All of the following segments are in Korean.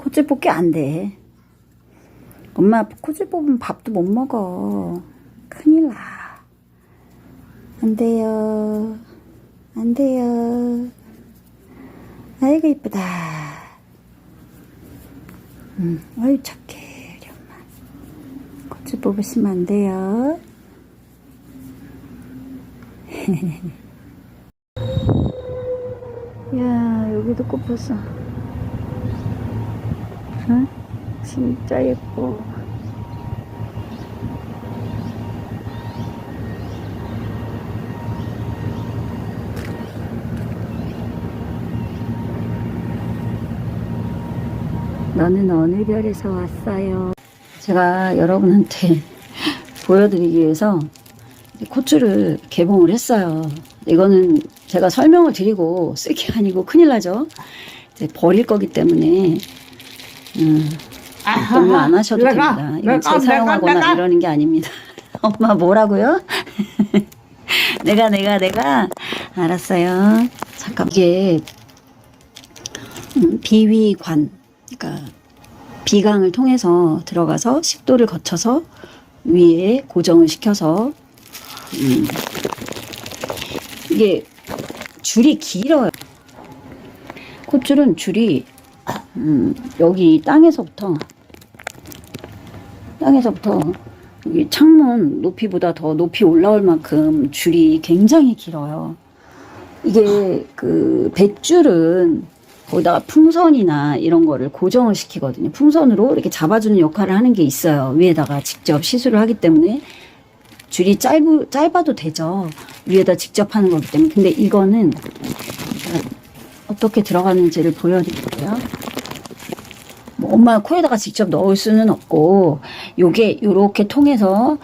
콧줄 뽑기 안 돼. 엄마 콧줄 뽑으면 밥도 못 먹어. 큰일 나. 안 돼요. 안 돼요. 아이고 이쁘다. 아유 착해 우리 엄마. 콧줄 뽑으시면 안 돼요. 야 여기도 꽃 봤어. 응? 진짜 예뻐. 너는 어느 별에서 왔어요? 제가 여러분한테 보여드리기 위해서 콧줄을 개봉을 했어요. 이거는 제가 설명을 드리고 쓸 게 아니고 큰일 나죠. 이제 버릴 거기 때문에 너무 안 하셔도 됩니다. 이건 재사용하거나 이러는 게 아닙니다. 엄마 뭐라고요? 내가 알았어요. 잠깐 이게 비위관, 그러니까 비강을 통해서 들어가서 식도를 거쳐서 위에 고정을 시켜서 이게 줄이 길어요. 콧줄은 줄이 여기 땅에서부터 여기 창문 높이보다 더 높이 올라올 만큼 줄이 굉장히 길어요. 이게 그 뱃줄은 거기다가 풍선이나 이런 거를 고정을 시키거든요. 풍선으로 이렇게 잡아주는 역할을 하는 게 있어요. 위에다가 직접 시술을 하기 때문에 줄이 짧아도 되죠. 위에다 직접 하는 거기 때문에. 근데 이거는 어떻게 들어가는지를 보여드릴게요. 뭐 엄마 코에다가 직접 넣을 수는 없고, 요게 요렇게 통해서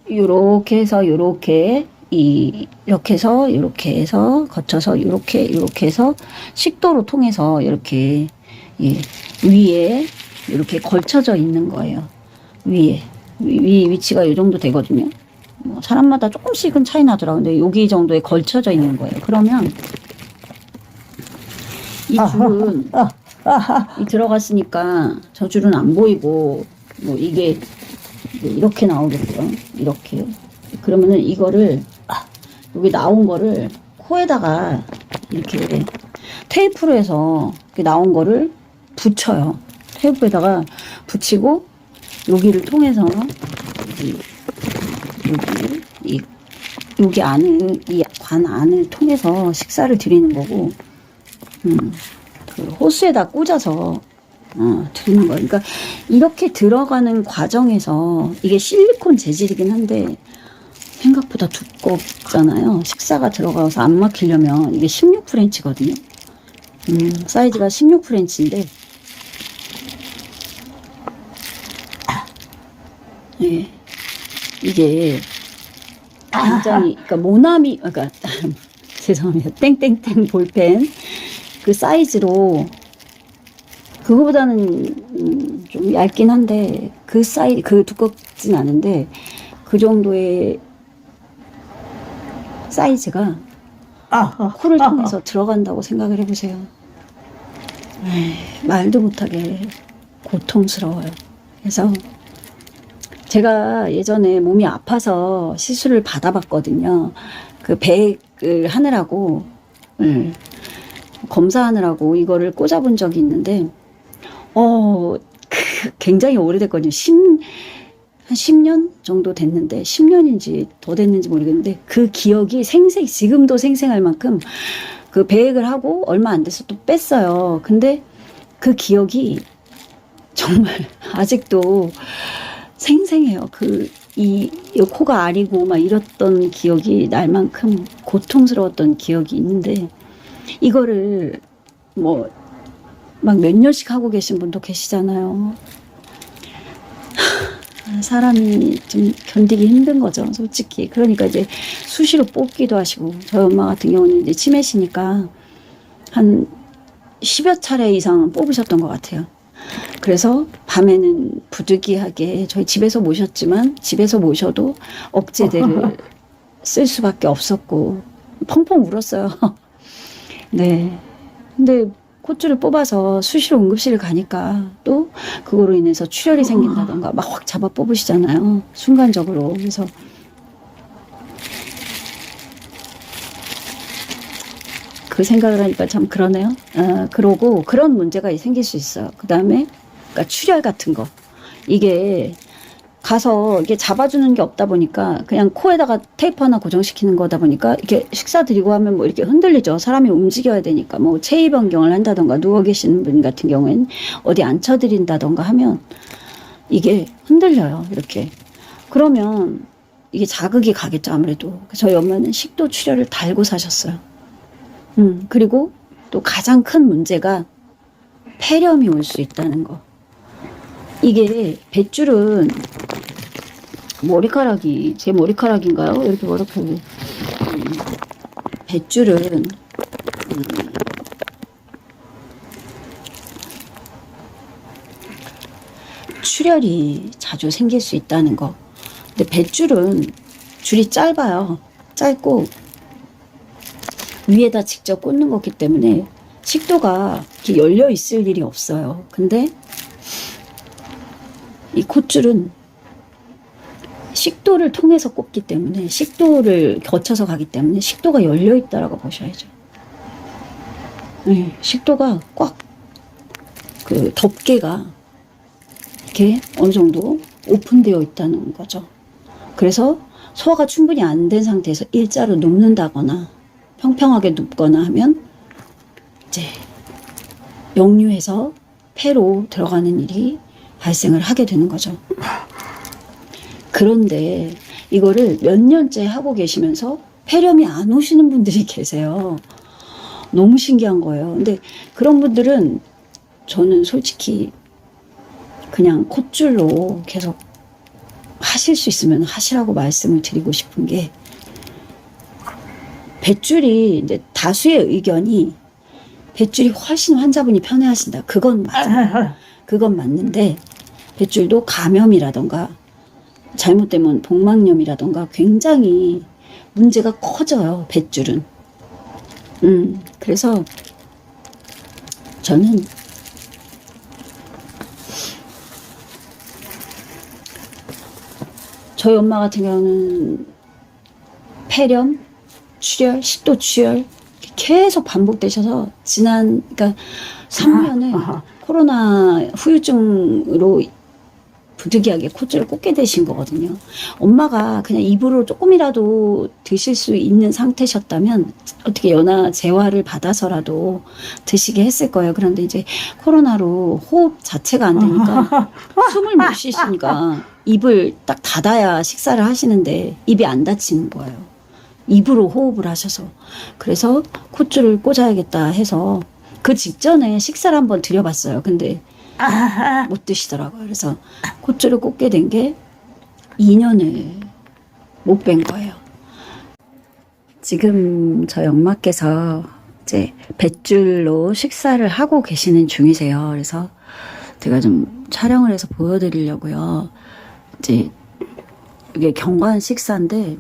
요렇게 해서 요렇게 이렇게 해서 요렇게 해서 거쳐서 요렇게 해서 식도로 통해서 이렇게 위에 이렇게 걸쳐져 있는 거예요. 위에 위치가 이 정도 되거든요. 뭐 사람마다 조금씩은 차이 나더라고요. 근데 여기 정도에 걸쳐져 있는 거예요. 그러면 이 줄은 들어갔으니까 저 줄은 안 보이고 뭐 이게 이렇게 나오겠죠. 이렇게. 그러면은 이거를 여기 나온 거를 코에다가 이렇게 테이프로 해서 이렇게 나온 거를 붙여요. 테이프에다가 붙이고 여기를 통해서 여기 안을 이 관 안을 통해서 식사를 드리는 거고 그 호스에다 꽂아서 드리는 거예요. 그러니까 이렇게 들어가는 과정에서 이게 실리콘 재질이긴 한데 생각보다 두껍잖아요. 식사가 들어가서 안 막히려면 이게 16프렌치거든요. 사이즈가 16프렌치인데 예, 이게 굉장히 그러니까 모나미 그러니까 죄송합니다. 땡땡땡 볼펜 그 사이즈로 그거보다는 좀 얇긴 한데 그 사이즈 그 두껍진 않은데 그 정도의 사이즈가 코를 통해서 들어간다고 생각을 해보세요. 말도 못하게 고통스러워요. 그래서 제가 예전에 몸이 아파서 시술을 받아봤거든요. 그 백을 하느라고 검사하느라고 이거를 꽂아본 적이 있는데 굉장히 오래됐거든요. 한 10년 정도 됐는데 10년인지 더 됐는지 모르겠는데 그 기억이 지금도 생생할 만큼 그 배액을 하고 얼마 안 돼서 또 뺐어요. 근데 그 기억이 정말 아직도 생생해요. 이 코가 아리고 막 이랬던 기억이 날 만큼 고통스러웠던 기억이 있는데 이거를 뭐 막 몇 년씩 하고 계신 분도 계시잖아요. 사람이 좀 견디기 힘든 거죠, 솔직히. 그러니까 이제 수시로 뽑기도 하시고, 저희 엄마 같은 경우는 이제 치매시니까 한 10여 차례 이상은 뽑으셨던 것 같아요. 그래서 밤에는 부득이하게 저희 집에서 모셨지만 집에서 모셔도 억제대를 쓸 수밖에 없었고 펑펑 울었어요. 네. 근데 콧줄을 뽑아서 수시로 응급실을 가니까 또 그거로 인해서 출혈이 생긴다던가 막 확 잡아 뽑으시잖아요. 순간적으로. 그래서 그 생각을 하니까 참 그러네요. 그러고 그런 문제가 생길 수 있어요. 그 다음에 그러니까 출혈 같은 거. 이게 가서 이게 잡아주는 게 없다 보니까 그냥 코에다가 테이프 하나 고정시키는 거다 보니까 이렇게 식사 드리고 하면 뭐 이렇게 흔들리죠. 사람이 움직여야 되니까 뭐 체위 변경을 한다던가 누워 계시는 분 같은 경우에는 어디 앉혀드린다던가 하면 이게 흔들려요. 이렇게. 그러면 이게 자극이 가겠죠. 아무래도. 저희 엄마는 식도 출혈을 달고 사셨어요. 그리고 또 가장 큰 문제가 폐렴이 올 수 있다는 거. 이게 뱃줄은 머리카락이 제 머리카락인가요? 이렇게 머리카락이 뱃줄은 출혈이 자주 생길 수 있다는 거. 근데 뱃줄은 줄이 짧아요. 짧고 위에다 직접 꽂는 거기 때문에 식도가 이렇게 열려 있을 일이 없어요. 근데 이 콧줄은 식도를 통해서 꽂기 때문에 식도를 거쳐서 가기 때문에 식도가 열려 있다라고 보셔야죠. 네, 식도가 꽉 그 덮개가 이렇게 어느 정도 오픈되어 있다는 거죠. 그래서 소화가 충분히 안 된 상태에서 일자로 눕는다거나 평평하게 눕거나 하면 이제 역류해서 폐로 들어가는 일이 발생을 하게 되는 거죠. 그런데 이거를 몇 년째 하고 계시면서 폐렴이 안 오시는 분들이 계세요. 너무 신기한 거예요. 근데 그런 분들은 저는 솔직히 그냥 콧줄로 계속 하실 수 있으면 하시라고 말씀을 드리고 싶은 게, 뱃줄이 이제 다수의 의견이 뱃줄이 훨씬 환자분이 편해하신다. 그건 맞아요. 그건 맞는데 뱃줄도 감염이라던가 잘못되면 복막염이라던가 굉장히 문제가 커져요. 뱃줄은. 그래서 저는 저희 엄마 같은 경우는 폐렴, 출혈, 식도 출혈 계속 반복되셔서 지난 그러니까 3년을 코로나 후유증으로 부득이하게 콧줄을 꽂게 되신 거거든요. 엄마가 그냥 입으로 조금이라도 드실 수 있는 상태셨다면 어떻게 연하 재활을 받아서라도 드시게 했을 거예요. 그런데 이제 코로나로 호흡 자체가 안 되니까 숨을 못 쉬시니까 입을 딱 닫아야 식사를 하시는데 입이 안 닫히는 거예요. 입으로 호흡을 하셔서. 그래서 콧줄을 꽂아야겠다 해서 그 직전에 식사를 한번 드려봤어요. 근데 못 드시더라고요. 그래서 콧줄을 꽂게 된 게 2년을 못 뺀 거예요. 지금 저희 엄마께서 이제 뱃줄로 식사를 하고 계시는 중이세요. 그래서 제가 좀 촬영을 해서 보여드리려고요. 이제 이게 경관 식사인데,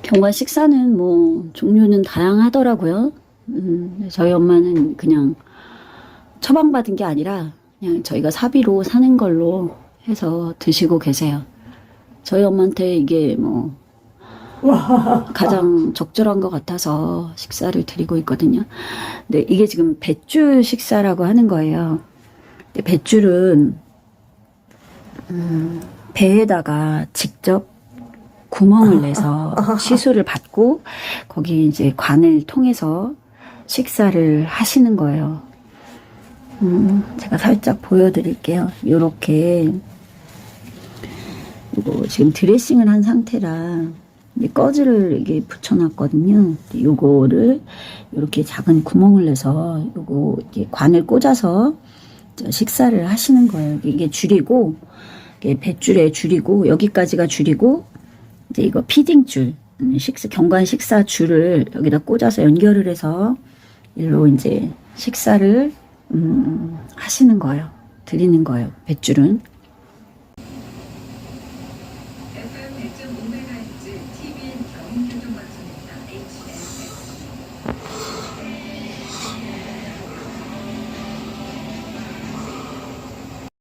경관 식사는 뭐 종류는 다양하더라고요. 저희 엄마는 그냥 처방받은 게 아니라 그냥 저희가 사비로 사는 걸로 해서 드시고 계세요. 저희 엄마한테 이게 뭐 가장 적절한 것 같아서 식사를 드리고 있거든요. 근데 이게 지금 뱃줄 식사라고 하는 거예요. 근데 뱃줄은 배에다가 직접 구멍을 내서 시술을 받고 거기 이제 관을 통해서 식사를 하시는 거예요. 제가 살짝 보여드릴게요. 요렇게 요거 지금 드레싱을 한 상태라 꺼즈를 이게 붙여놨거든요. 요거를 요렇게 작은 구멍을 내서 요거 이렇게 관을 꽂아서 식사를 하시는 거예요. 이게 줄이고 이게 뱃줄에 줄이고 여기까지가 줄이고 이제 이거 피딩줄 경관 식사 줄을 여기다 꽂아서 연결을 해서 일로 이제 식사를 하시는 거예요. 드리는 거예요. 뱃줄은.